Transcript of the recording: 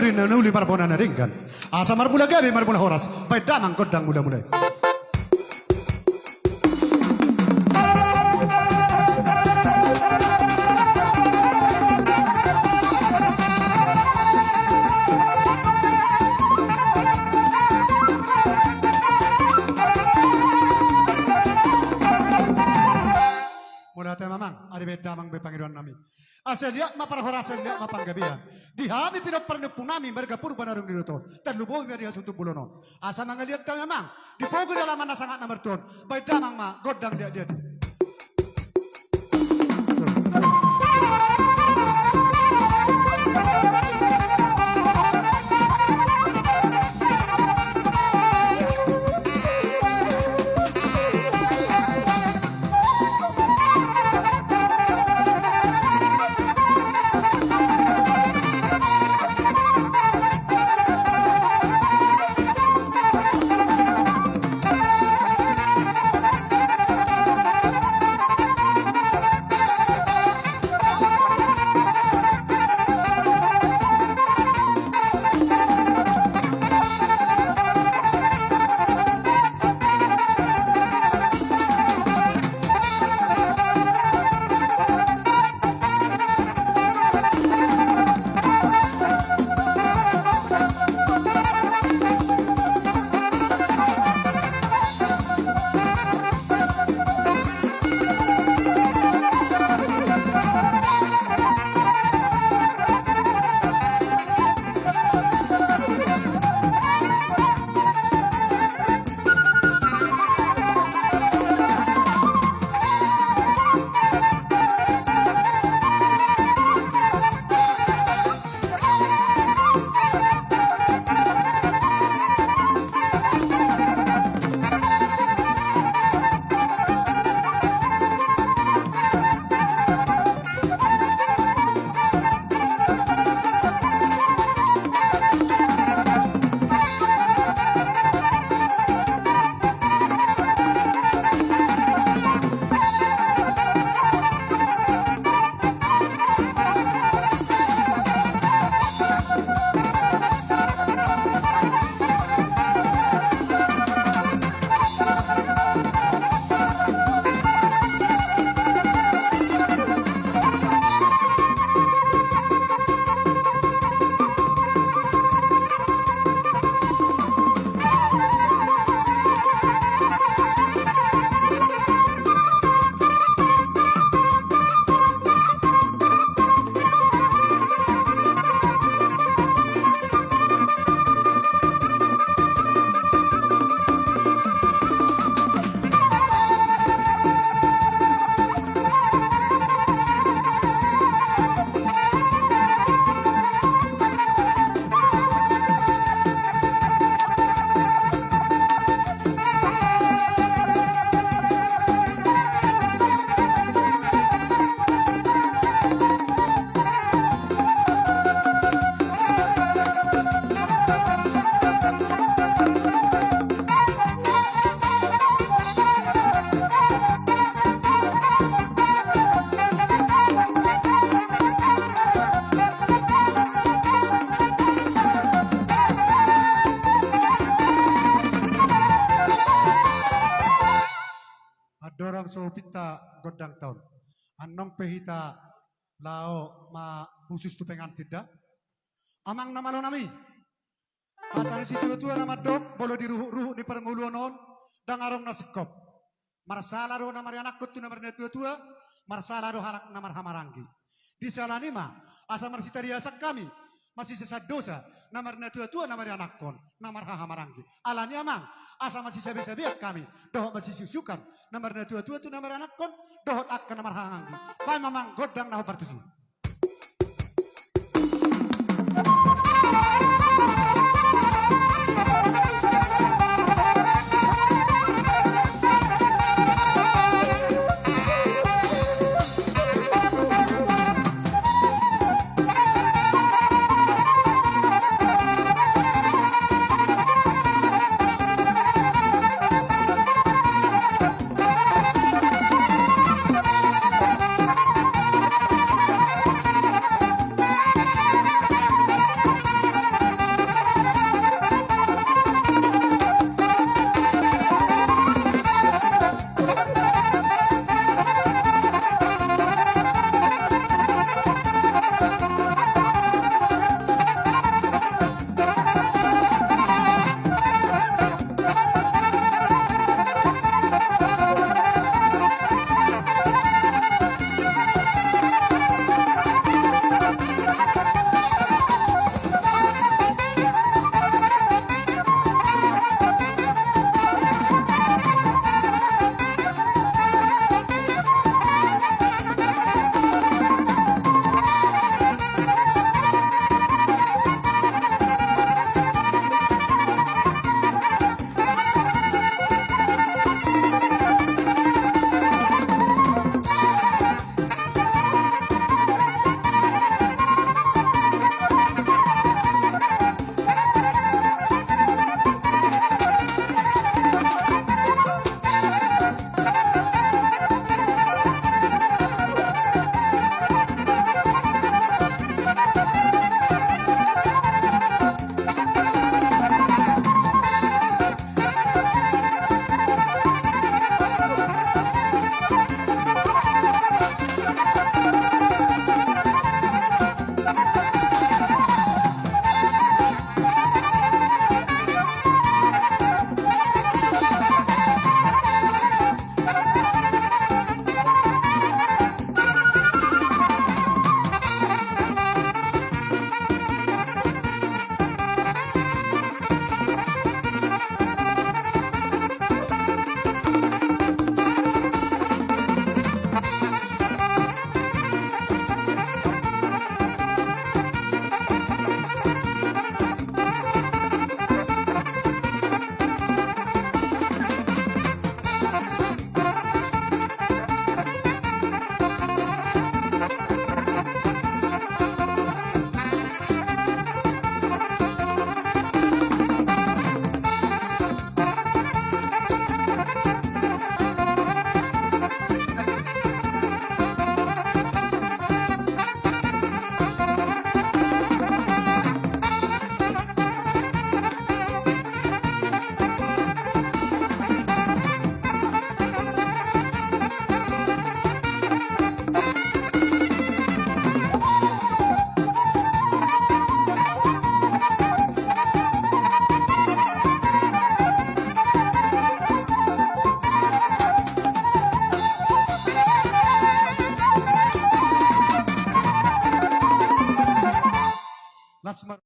dari nuli marbona naringgan. Asa marbula gabi marbula horas. Baik damang godang muda-muda. Mamang, ada beda mang bepangiruan nami. Asal lihat ma para horas lihat ma panggabian. Di hami pinok pernepung nami mereka pur panarung di luto. Terluboh dia suntuk bulono. Asal mangaliat kami mamang. Di pogo dalam mana sangat nomor tuan. Beda mang ma godang dia. Dorang so pita godang taon. Anong pehita lao ma khusus tu pengan tidak. Amang nama lo nami. Atani si tua nama dok bolo di ruhu di pernguluan on dang arong nasikop. Marsala ro nama anak tu nama tua marsala ro halak nama hamarangi. Di salanima asa marsitaria sak kami masih sesat dosa nama tua nama anak kon nama hamarangi. Alani amang asa masih sabi kami dohot masih susukan nama tua tu nama anak kon dohot akan nama hamarangi. Pai mamang godang nah partusi.